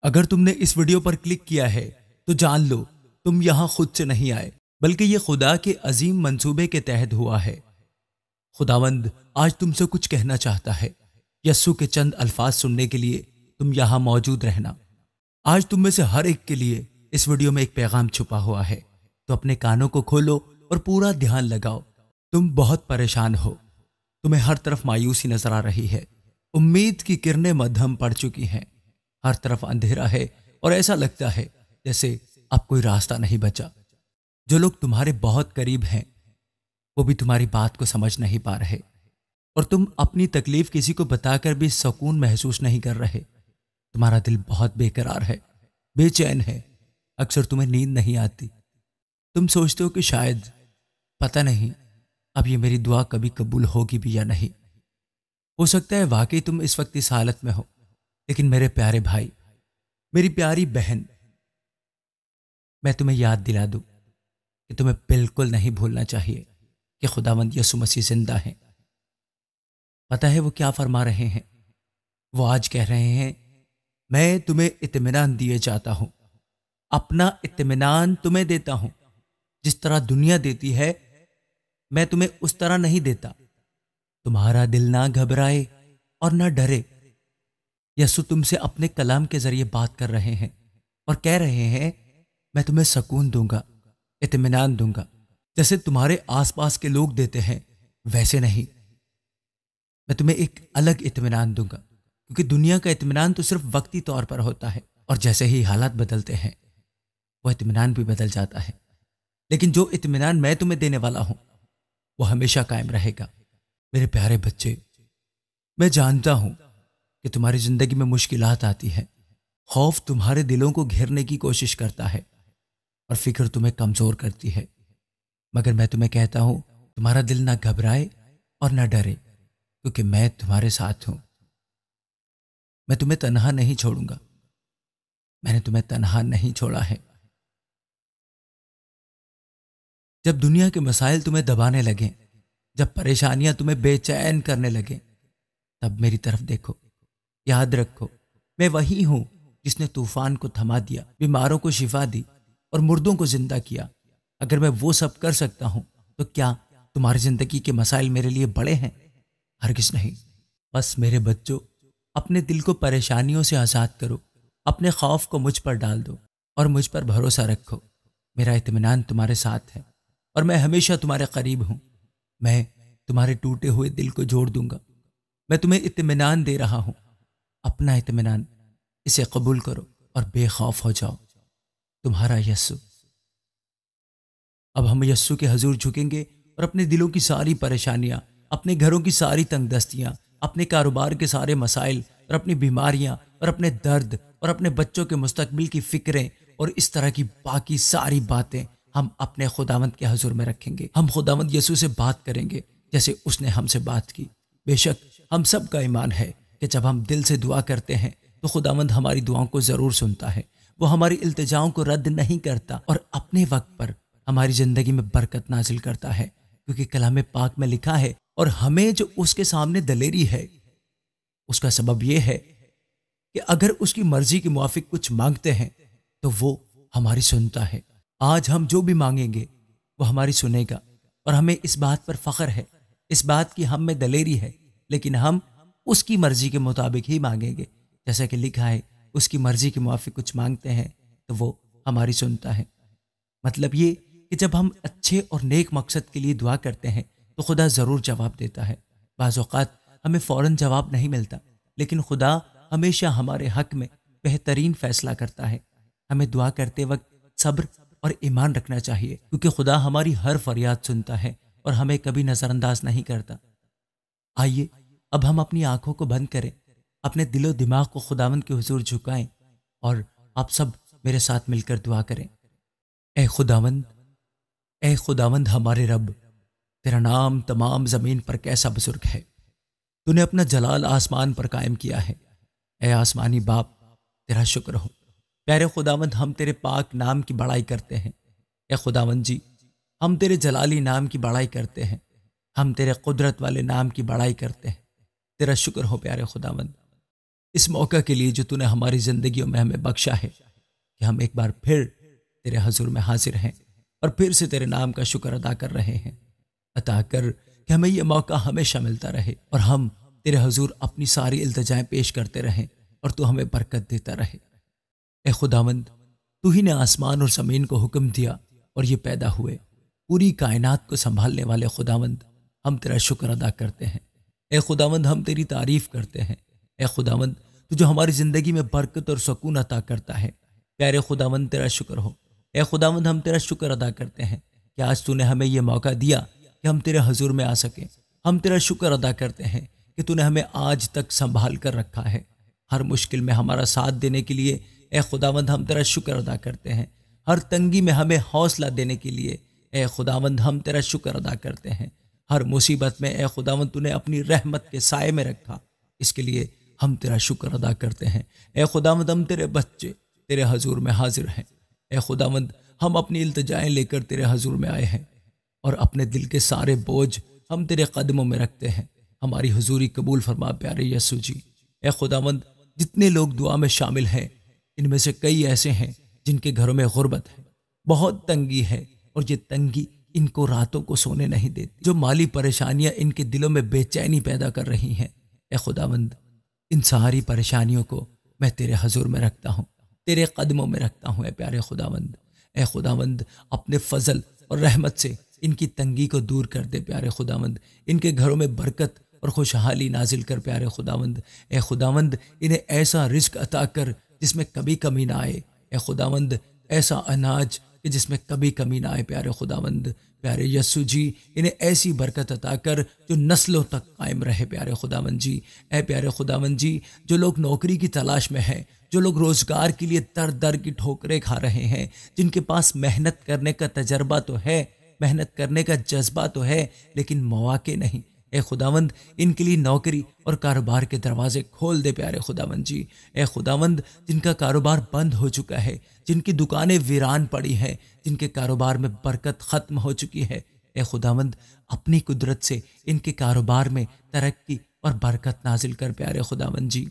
اگر تم نے اس ویڈیو پر کلک کیا ہے تو جان لو تم یہاں خود سے نہیں آئے بلکہ یہ خدا کے عظیم منصوبے کے تحت ہوا ہے۔ خداوند آج تم سے کچھ کہنا چاہتا ہے۔ یسوع کے چند الفاظ سننے کے لیے تم یہاں موجود رہنا۔ آج تم میں سے ہر ایک کے لیے اس ویڈیو میں ایک پیغام چھپا ہوا ہے، تو اپنے کانوں کو کھولو اور پورا دھیان لگاؤ۔ تم بہت پریشان ہو، تمہیں ہر طرف مایوسی نظر آ رہی ہے، امید کی کرنیں مدھم پڑ چکی ہیں، ہر طرف اندھیرا ہے اور ایسا لگتا ہے جیسے اب کوئی راستہ نہیں بچا۔ جو لوگ تمہارے بہت قریب ہیں وہ بھی تمہاری بات کو سمجھ نہیں پا رہے، اور تم اپنی تکلیف کسی کو بتا کر بھی سکون محسوس نہیں کر رہے۔ تمہارا دل بہت بے قرار ہے، بے چین ہے، اکثر تمہیں نیند نہیں آتی۔ تم سوچتے ہو کہ شاید پتہ نہیں اب یہ میری دعا کبھی قبول ہوگی بھی یا نہیں۔ ہو سکتا ہے واقعی تم اس وقت اس حالت میں ہو، لیکن میرے پیارے بھائی، میری پیاری بہن، میں تمہیں یاد دلا دوں کہ تمہیں بالکل نہیں بھولنا چاہیے کہ خداوند یسوع مسیح زندہ ہیں۔ پتہ ہے وہ کیا فرما رہے ہیں؟ وہ آج کہہ رہے ہیں، میں تمہیں اطمینان دیے جاتا ہوں، اپنا اطمینان تمہیں دیتا ہوں۔ جس طرح دنیا دیتی ہے میں تمہیں اس طرح نہیں دیتا۔ تمہارا دل نہ گھبرائے اور نہ ڈرے۔ یسوع تم سے اپنے کلام کے ذریعے بات کر رہے ہیں اور کہہ رہے ہیں، میں تمہیں سکون دوں گا، اطمینان دوں گا۔ جیسے تمہارے آس پاس کے لوگ دیتے ہیں ویسے نہیں، میں تمہیں ایک الگ اطمینان دوں گا، کیونکہ دنیا کا اطمینان تو صرف وقتی طور پر ہوتا ہے، اور جیسے ہی حالات بدلتے ہیں وہ اطمینان بھی بدل جاتا ہے۔ لیکن جو اطمینان میں تمہیں دینے والا ہوں وہ ہمیشہ قائم رہے گا۔ میرے پیارے بچے، میں جانتا ہوں کہ تمہاری زندگی میں مشکلات آتی ہیں، خوف تمہارے دلوں کو گھیرنے کی کوشش کرتا ہے اور فکر تمہیں کمزور کرتی ہے، مگر میں تمہیں کہتا ہوں، تمہارا دل نہ گھبرائے اور نہ ڈرے، کیونکہ میں تمہارے ساتھ ہوں۔ میں تمہیں تنہا نہیں چھوڑوں گا، میں نے تمہیں تنہا نہیں چھوڑا ہے۔ جب دنیا کے مسائل تمہیں دبانے لگیں، جب پریشانیاں تمہیں بے چین کرنے لگیں، تب میری طرف دیکھو۔ یاد رکھو، میں وہی ہوں جس نے طوفان کو تھما دیا، بیماروں کو شفا دی اور مردوں کو زندہ کیا۔ اگر میں وہ سب کر سکتا ہوں تو کیا تمہاری زندگی کے مسائل میرے لیے بڑے ہیں؟ ہرگز نہیں۔ بس میرے بچوں، اپنے دل کو پریشانیوں سے آزاد کرو، اپنے خوف کو مجھ پر ڈال دو اور مجھ پر بھروسہ رکھو۔ میرا اطمینان تمہارے ساتھ ہے اور میں ہمیشہ تمہارے قریب ہوں۔ میں تمہارے ٹوٹے ہوئے دل کو جوڑ دوں گا۔ میں تمہیں اطمینان دے رہا ہوں، اپنا اطمینان، اسے قبول کرو اور بے خوف ہو جاؤ۔ تمہارا یسوع۔ اب ہم یسوع کے حضور جھکیں گے اور اپنے دلوں کی ساری پریشانیاں، اپنے گھروں کی ساری تنگ دستیاں، اپنے کاروبار کے سارے مسائل اور اپنی بیماریاں اور اپنے درد اور اپنے بچوں کے مستقبل کی فکریں اور اس طرح کی باقی ساری باتیں ہم اپنے خداوند کے حضور میں رکھیں گے۔ ہم خداوند یسوع سے بات کریں گے جیسے اس نے ہم سے بات کی۔ بے شک ہم سب کا ایمان ہے کہ جب ہم دل سے دعا کرتے ہیں تو خداوند ہماری دعاؤں کو ضرور سنتا ہے۔ وہ ہماری التجاؤں کو رد نہیں کرتا اور اپنے وقت پر ہماری زندگی میں برکت نازل کرتا ہے، کیونکہ کلام پاک میں لکھا ہے، اور ہمیں جو اس کے سامنے دلیری ہے اس کا سبب یہ ہے کہ اگر اس کی مرضی کے موافق کچھ مانگتے ہیں تو وہ ہماری سنتا ہے۔ آج ہم جو بھی مانگیں گے وہ ہماری سنے گا، اور ہمیں اس بات پر فخر ہے، اس بات کی ہم میں دلیری ہے، لیکن ہم اس کی مرضی کے مطابق ہی مانگیں گے، جیسا کہ لکھا ہے، اس کی مرضی کے موافق کچھ مانگتے ہیں تو وہ ہماری سنتا ہے۔ مطلب یہ کہ جب ہم اچھے اور نیک مقصد کے لیے دعا کرتے ہیں تو خدا ضرور جواب دیتا ہے۔ بعض اوقات ہمیں فوراً جواب نہیں ملتا، لیکن خدا ہمیشہ ہمارے حق میں بہترین فیصلہ کرتا ہے۔ ہمیں دعا کرتے وقت صبر اور ایمان رکھنا چاہیے، کیونکہ خدا ہماری ہر فریاد سنتا ہے اور ہمیں کبھی نظر انداز نہیں کرتا۔ آئیے اب ہم اپنی آنکھوں کو بند کریں، اپنے دل و دماغ کو خداوند کے حضور جھکائیں، اور آپ سب میرے ساتھ مل کر دعا کریں۔ اے خداوند ہمارے رب، تیرا نام تمام زمین پر کیسا بزرگ ہے۔ تو نے اپنا جلال آسمان پر قائم کیا ہے۔ اے آسمانی باپ، تیرا شکر ہو۔ پیارے خداوند، ہم تیرے پاک نام کی بڑائی کرتے ہیں۔ اے خداوند جی، ہم تیرے جلالی نام کی بڑائی کرتے ہیں، ہم تیرے قدرت والے نام کی بڑائی کرتے ہیں۔ تیرا شکر ہو پیارے خداوند۔ اس موقع کے لیے جو تو نے ہماری زندگیوں میں ہمیں بخشا ہے کہ ہم ایک بار پھر تیرے حضور میں حاضر ہیں اور پھر سے تیرے نام کا شکر ادا کر رہے ہیں۔ عطا کر کہ ہمیں یہ موقع ہمیشہ ملتا رہے اور ہم تیرے حضور اپنی ساری التجائیں پیش کرتے رہیں اور تو ہمیں برکت دیتا رہے۔ اے خداوند، تو ہی نے آسمان اور زمین کو حکم دیا اور یہ پیدا ہوئے۔ پوری کائنات کو سنبھالنے والے خداوند، ہم تیرا شکر ادا کرتے ہیں۔ اے خداوند، ہم تیری تعریف کرتے ہیں۔ اے خداوند، تو جو ہماری زندگی میں برکت اور سکون عطا کرتا ہے، پیارے خداوند تیرا شکر ہو۔ اے خداوند، ہم تیرا شکر ادا کرتے ہیں کہ آج تو نے ہمیں یہ موقع دیا کہ ہم تیرے حضور میں آ سکیں۔ ہم تیرا شکر ادا کرتے ہیں کہ تو نے ہمیں آج تک سنبھال کر رکھا ہے۔ ہر مشکل میں ہمارا ساتھ دینے کے لیے اے خداوند ہم تیرا شکر ادا کرتے ہیں۔ ہر تنگی میں ہمیں حوصلہ دینے کے لیے اے خداوند ہم تیرا شکر ادا کرتے ہیں۔ ہر مصیبت میں اے خداوند تو نے اپنی رحمت کے سائے میں رکھا، اس کے لیے ہم تیرا شکر ادا کرتے ہیں۔ اے خداوند، ہم تیرے بچے تیرے حضور میں حاضر ہیں۔ اے خداوند، ہم اپنی التجائیں لے کر تیرے حضور میں آئے ہیں اور اپنے دل کے سارے بوجھ ہم تیرے قدموں میں رکھتے ہیں۔ ہماری حضوری قبول فرما پیارے یسوع جی۔ اے خداوند، جتنے لوگ دعا میں شامل ہیں، ان میں سے کئی ایسے ہیں جن کے گھروں میں غربت ہے، بہت تنگی ہے، اور یہ تنگی ان کو راتوں کو سونے نہیں دیتی۔ جو مالی پریشانیاں ان کے دلوں میں بے چینی پیدا کر رہی ہیں، اے خداوند، ان ساری پریشانیوں کو میں تیرے حضور میں رکھتا ہوں، تیرے قدموں میں رکھتا ہوں۔ اے پیارے خداوند، اے خداوند، اپنے فضل اور رحمت سے ان کی تنگی کو دور کر دے پیارے خداوند۔ ان کے گھروں میں برکت اور خوشحالی نازل کر پیارے خداوند۔ اے خداوند، انہیں ایسا رزق عطا کر جس میں کبھی کمی نہ آئے۔ اے خداوند، ایسا اناج کہ جس میں کبھی کمی نہ آئے پیارے خداوند۔ پیارے یسوع جی، انہیں ایسی برکت عطا کر جو نسلوں تک قائم رہے پیارے خداوند جی۔ اے پیارے خداوند جی، جو لوگ نوکری کی تلاش میں ہیں، جو لوگ روزگار کے لیے در در کی ٹھوکریں کھا رہے ہیں، جن کے پاس محنت کرنے کا تجربہ تو ہے، محنت کرنے کا جذبہ تو ہے، لیکن مواقع نہیں، اے خداوند، ان کے لیے نوکری اور کاروبار کے دروازے کھول دے پیارے خداوند جی۔ اے خداوند، جن کا کاروبار بند ہو چکا ہے، جن کی دکانیں ویران پڑی ہیں، جن کے کاروبار میں برکت ختم ہو چکی ہے، اے خداوند، اپنی قدرت سے ان کے کاروبار میں ترقی اور برکت نازل کر پیارے خداوند جی۔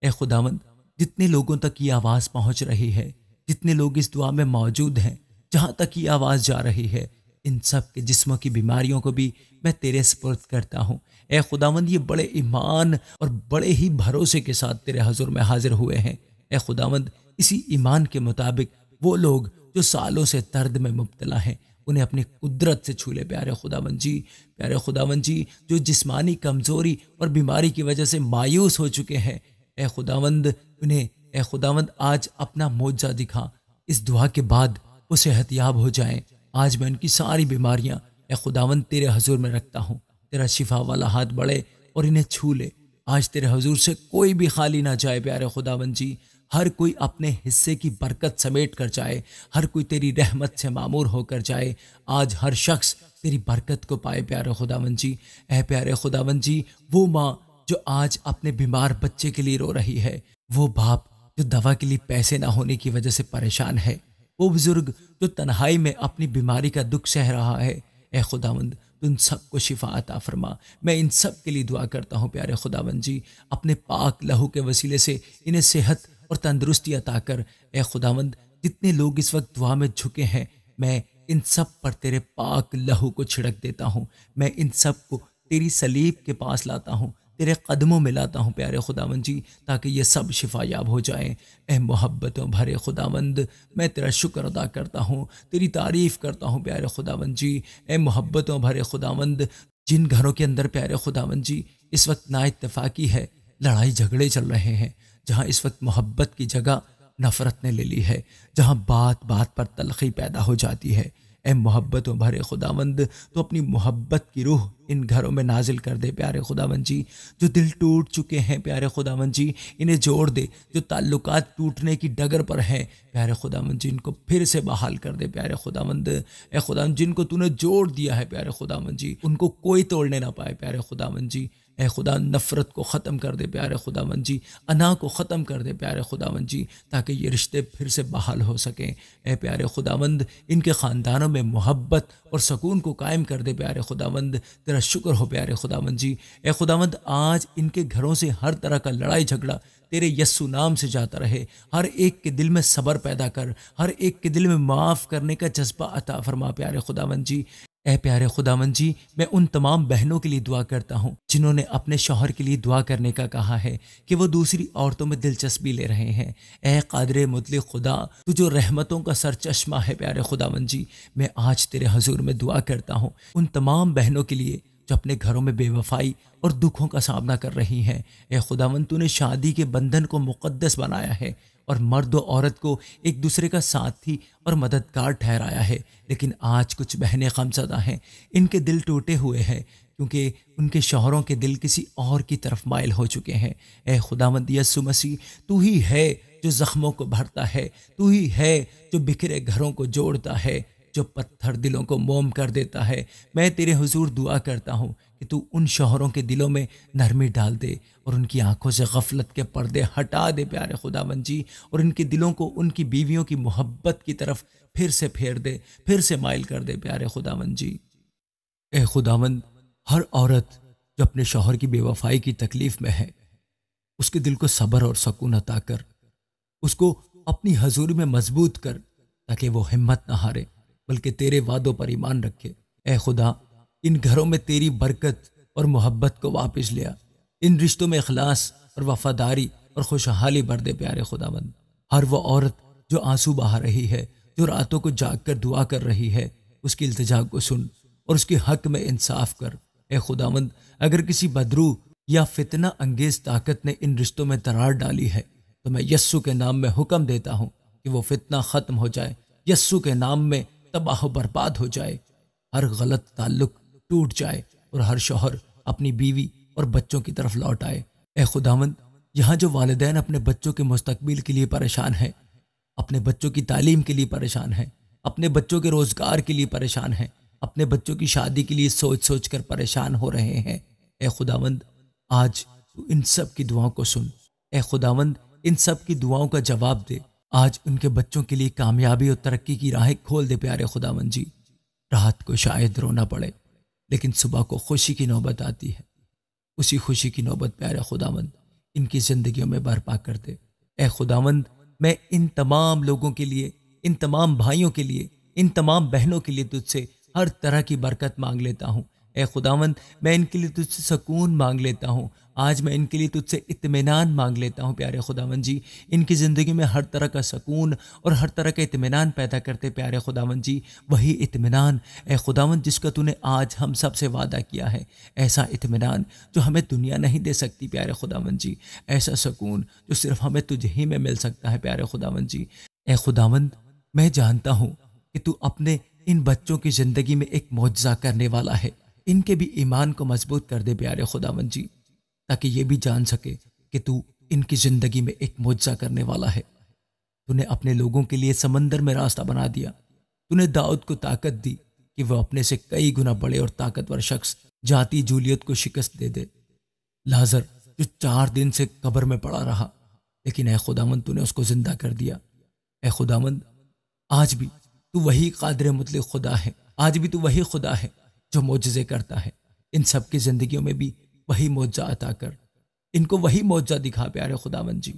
اے خداوند، جتنے لوگوں تک یہ آواز پہنچ رہی ہے، جتنے لوگ اس دعا میں موجود ہیں، جہاں تک یہ آواز جا رہی ہے، ان سب کے جسموں کی بیماریوں کو بھی میں تیرے سپرد کرتا ہوں۔ اے خداوند، یہ بڑے ایمان اور بڑے ہی بھروسے کے ساتھ تیرے حضور میں حاضر ہوئے ہیں۔ اے خداوند، اسی ایمان کے مطابق وہ لوگ جو سالوں سے درد میں مبتلا ہیں، انہیں اپنی قدرت سے چھو لے پیارے خداوند جی۔ پیارے خداوند جی، جو جسمانی کمزوری اور بیماری کی وجہ سے مایوس ہو چکے ہیں، اے خداوند، انہیں اے خداوند آج اپنا معجزہ دکھا۔ اس دعا کے بعد وہ صحت یاب ہو جائیں۔ آج میں ان کی ساری بیماریاں اے خداوند تیرے حضور میں رکھتا ہوں۔ تیرا شفا والا ہاتھ بڑھے اور انہیں چھو لے۔ آج تیرے حضور سے کوئی بھی خالی نہ جائے پیارے خداوند جی۔ ہر کوئی اپنے حصے کی برکت سمیٹ کر جائے، ہر کوئی تیری رحمت سے معمور ہو کر جائے۔ آج ہر شخص تیری برکت کو پائے پیارے خداوند جی۔ اے پیارے خداوند جی، وہ ماں جو آج اپنے بیمار بچے کے لیے رو رہی ہے، وہ باپ جو دوا کے لیے پیسے نہ ہونے کی وجہ سے پریشان ہے، وہ بزرگ جو تنہائی میں اپنی بیماری کا دکھ سہ رہا ہے، اے خداوند، تو ان سب کو شفا عطا فرما۔ میں ان سب کے لیے دعا کرتا ہوں پیارے خداوند جی، اپنے پاک لہو کے وسیلے سے انہیں صحت اور تندرستی عطا کر۔ اے خداوند، جتنے لوگ اس وقت دعا میں جھکے ہیں، میں ان سب پر تیرے پاک لہو کو چھڑک دیتا ہوں۔ میں ان سب کو تیری صلیب کے پاس لاتا ہوں، تیرے قدموں میں لاتا ہوں پیارے خداوند جی، تاکہ یہ سب شفا یاب ہو جائیں۔ اے محبتوں بھرے خداوند، میں تیرا شکر ادا کرتا ہوں، تیری تعریف کرتا ہوں پیارے خداوند جی۔ اے محبتوں بھرے خداوند، جن گھروں کے اندر پیارے خداوند جی اس وقت نا اتفاقی ہے، لڑائی جھگڑے چل رہے ہیں، جہاں اس وقت محبت کی جگہ نفرت نے لے لی ہے، جہاں بات بات پر تلخی پیدا ہو جاتی ہے، اے محبتوں بھرے خداوند، تو اپنی محبت کی روح ان گھروں میں نازل کر دے پیارے خداوند جی۔ جو دل ٹوٹ چکے ہیں پیارے خداوند جی، انہیں جوڑ دے۔ جو تعلقات ٹوٹنے کی ڈگر پر ہیں پیارے خداوند جی، ان کو پھر سے بحال کر دے پیارے خداوند۔ اے خداوند، جن کو تو نے جوڑ دیا ہے پیارے خداوند جی، ان کو کوئی توڑنے نہ پائے پیارے خداوند جی۔ اے خدا نفرت کو ختم کر دے پیارے خداوند جی، انا کو ختم کر دے پیارے خداوند جی، تاکہ یہ رشتے پھر سے بحال ہو سکیں۔ اے پیارے خداوند ان کے خاندانوں میں محبت اور سکون کو قائم کر دے پیارے خداوند، تیرا شکر ہو پیارے خداوند جی۔ اے خداوند آج ان کے گھروں سے ہر طرح کا لڑائی جھگڑا تیرے یسوع نام سے جاتا رہے، ہر ایک کے دل میں صبر پیدا کر، ہر ایک کے دل میں معاف کرنے کا جذبہ عطا فرما پیارے خداوند جی۔ اے پیارے خداوند جی، میں ان تمام بہنوں کے لیے دعا کرتا ہوں جنہوں نے اپنے شوہر کے لیے دعا کرنے کا کہا ہے کہ وہ دوسری عورتوں میں دلچسپی لے رہے ہیں۔ اے قادر مطلق خدا، تو جو رحمتوں کا سرچشمہ ہے پیارے خداوند جی، میں آج تیرے حضور میں دعا کرتا ہوں ان تمام بہنوں کے لیے جو اپنے گھروں میں بے وفائی اور دکھوں کا سامنا کر رہی ہیں۔ اے خداوند، تو نے شادی کے بندھن کو مقدس بنایا ہے اور مرد و عورت کو ایک دوسرے کا ساتھی اور مددگار ٹھہرایا ہے، لیکن آج کچھ بہنیں غمزدہ ہیں، ان کے دل ٹوٹے ہوئے ہیں کیونکہ ان کے شوہروں کے دل کسی اور کی طرف مائل ہو چکے ہیں۔ اے خداوند یسوع مسیح، تو ہی ہے جو زخموں کو بھرتا ہے، تو ہی ہے جو بکھرے گھروں کو جوڑتا ہے، جو پتھر دلوں کو موم کر دیتا ہے۔ میں تیرے حضور دعا کرتا ہوں کہ تو ان شوہروں کے دلوں میں نرمی ڈال دے اور ان کی آنکھوں سے غفلت کے پردے ہٹا دے پیارے خداوند جی، اور ان کے دلوں کو ان کی بیویوں کی محبت کی طرف پھر سے پھیر دے، پھر سے مائل کر دے پیارے خداوند جی۔ اے خداوند، ہر عورت جو اپنے شوہر کی بے وفائی کی تکلیف میں ہے، اس کے دل کو صبر اور سکون عطا کر، اس کو اپنی حضوری میں مضبوط کر تاکہ وہ ہمت نہ ہارے بلکہ تیرے وعدوں پر ایمان رکھے۔ اے خدا، ان گھروں میں تیری برکت اور محبت کو واپس لیا، ان رشتوں میں اخلاص اور وفاداری اور خوشحالی بھر دے پیارے خداوند۔ ہر وہ عورت جو آنسو بہا رہی ہے، جو راتوں کو جاگ کر دعا کر رہی ہے، اس کی التجا کو سن اور اس کے حق میں انصاف کر۔ اے خداوند، اگر کسی بدرو یا فتنہ انگیز طاقت نے ان رشتوں میں درار ڈالی ہے تو میں یسوع کے نام میں حکم دیتا ہوں کہ وہ فتنہ ختم ہو جائے، یسوع کے نام میں تباہ و برباد ہو جائے، ہر غلط تعلق ٹوٹ جائے اور ہر شوہر اپنی بیوی اور بچوں کی طرف لوٹ آئے۔ اے خداوند، یہاں جو والدین اپنے بچوں کے مستقبل کے لیے پریشان ہیں، اپنے بچوں کی تعلیم کے لیے پریشان ہیں، اپنے بچوں کے روزگار کے لیے پریشان ہیں، اپنے بچوں کی شادی کے لیے سوچ سوچ کر پریشان ہو رہے ہیں، اے خداوند آج تو ان سب کی دعاؤں کو سن۔ اے خداوند، ان سب کی دعاؤں کا جواب دے۔ آج ان کے بچوں کے لیے کامیابی اور ترقی کی راہیں کھول دے پیارے خداوند جی۔ رات کو شاید رونا پڑے لیکن صبح کو خوشی کی نوبت آتی ہے، اسی خوشی کی نوبت پیارے خداوند ان کی زندگیوں میں برپا کر دے۔ اے خداوند، میں ان تمام لوگوں کے لیے، ان تمام بھائیوں کے لیے، ان تمام بہنوں کے لیے تجھ سے ہر طرح کی برکت مانگ لیتا ہوں۔ اے خداوند، میں ان کے لیے تجھ سے سکون مانگ لیتا ہوں، آج میں ان کے لیے تجھ سے اطمینان مانگ لیتا ہوں پیارے خداوند جی۔ ان کی زندگی میں ہر طرح کا سکون اور ہر طرح کا اطمینان پیدا کرتے پیارے خداوند جی، وہی اطمینان اے خداوند جس کا تو نے آج ہم سب سے وعدہ کیا ہے، ایسا اطمینان جو ہمیں دنیا نہیں دے سکتی پیارے خداوند جی، ایسا سکون جو صرف ہمیں تجھ ہی میں مل سکتا ہے پیارے خداوند جی۔ اے خداوند، میں جانتا ہوں کہ تو اپنے ان بچوں کی زندگی میں ایک معجزہ کرنے والا ہے، ان کے بھی ایمان کو مضبوط کر دے پیارے خداوند جی، تاکہ یہ بھی جان سکے کہ تو ان کی زندگی میں ایک معجزہ کرنے والا ہے۔ تو نے اپنے لوگوں کے لیے سمندر میں راستہ بنا دیا، تو نے داؤد کو طاقت دی کہ وہ اپنے سے کئی گنا بڑے اور طاقتور شخص جاتی جولیت کو شکست دے دے۔ لازر جو 4 دن سے قبر میں پڑا رہا، لیکن اے خداوند تو نے اس کو زندہ کر دیا۔ اے خداوند، آج بھی تو وہی قادر مطلق خدا ہے، آج بھی تو وہی خدا ہے جو معجزے کرتا ہے۔ ان سب کی زندگیوں میں بھی وہی معجزہ عطا کر، ان کو وہی معجزہ دکھا پیارے خداوند جی۔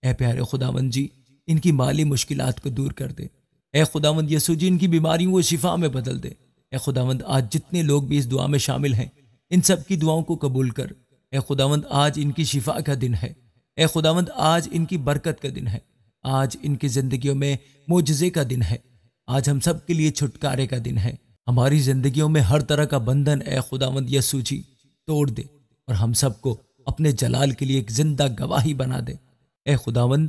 اے پیارے خداوند جی، ان کی مالی مشکلات کو دور کر دے۔ اے خداوند یسوع جی، ان کی بیماریوں کو شفا میں بدل دے۔ اے خداوند، آج جتنے لوگ بھی اس دعا میں شامل ہیں، ان سب کی دعاؤں کو قبول کر۔ اے خداوند، آج ان کی شفا کا دن ہے، اے خداوند آج ان کی برکت کا دن ہے، آج ان کی زندگیوں میں معجزے کا دن ہے، آج ہم سب کے لیے چھٹکارے کا دن ہے۔ ہماری زندگیوں میں ہر طرح کا بندھن اے خداوند یسوع جی توڑ دے اور ہم سب کو اپنے جلال کے لیے ایک زندہ گواہی بنا دے۔ اے خداوند،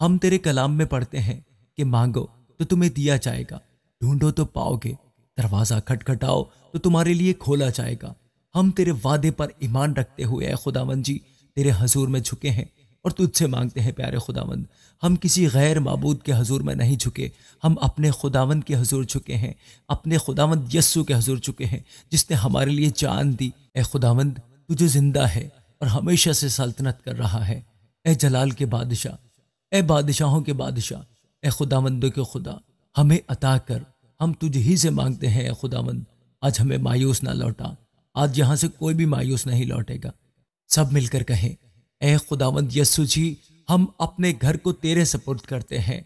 ہم تیرے کلام میں پڑھتے ہیں کہ مانگو تو تمہیں دیا جائے گا، ڈھونڈو تو پاؤ گے، دروازہ کھٹکھٹاؤ تو تمہارے لیے کھولا جائے گا۔ ہم تیرے وعدے پر ایمان رکھتے ہوئے اے خداوند جی تیرے حضور میں جھکے ہیں اور تجھ سے مانگتے ہیں پیارے خداوند۔ ہم کسی غیر معبود کے حضور میں نہیں جھکے، ہم اپنے خداوند کے حضور جھکے ہیں، اپنے خداوند یسوع کے حضور جھکے ہیں جس نے ہمارے لیے جان دی۔ اے خداوند، تو جو زندہ ہے اور ہمیشہ سے سلطنت کر رہا ہے، اے جلال کے بادشاہ، اے بادشاہوں کے بادشاہ، اے خداوندوں کے خدا، ہمیں عطا کر، ہم تجھ ہی سے مانگتے ہیں اے خداوند، آج ہمیں مایوس نہ لوٹا، آج یہاں سے کوئی بھی مایوس نہیں لوٹے گا۔ سب مل کر کہیں، اے خداوند یسوع جی، ہم اپنے گھر کو تیرے سپرد کرتے ہیں،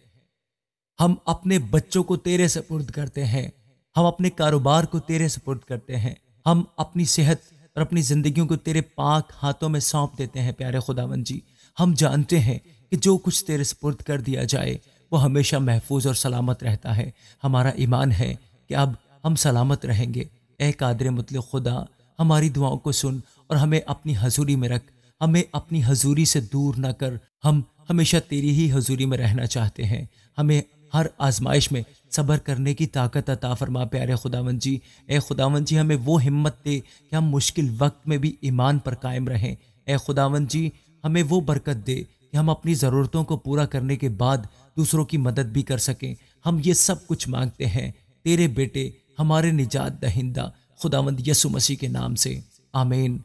ہم اپنے بچوں کو تیرے سپرد کرتے ہیں، ہم اپنے کاروبار کو تیرے سپرد کرتے ہیں، ہم اپنی صحت اور اپنی زندگیوں کو تیرے پاک ہاتھوں میں سونپ دیتے ہیں پیارے خداوند جی۔ ہم جانتے ہیں کہ جو کچھ تیرے سپرد کر دیا جائے وہ ہمیشہ محفوظ اور سلامت رہتا ہے۔ ہمارا ایمان ہے کہ اب ہم سلامت رہیں گے۔ اے قادر مطلق خدا، ہماری دعاؤں کو سن اور ہمیں اپنی حضوری میں رکھ، ہمیں اپنی حضوری سے دور نہ کر، ہم ہمیشہ تیری ہی حضوری میں رہنا چاہتے ہیں۔ ہمیں ہر آزمائش میں صبر کرنے کی طاقت عطا فرما پیارے خداوند جی۔ اے خداوند جی، ہمیں وہ ہمت دے کہ ہم مشکل وقت میں بھی ایمان پر قائم رہیں۔ اے خداوند جی، ہمیں وہ برکت دے کہ ہم اپنی ضرورتوں کو پورا کرنے کے بعد دوسروں کی مدد بھی کر سکیں۔ ہم یہ سب کچھ مانگتے ہیں تیرے بیٹے، ہمارے نجات دہندہ خداوند یسوع مسیح کے نام سے، آمین۔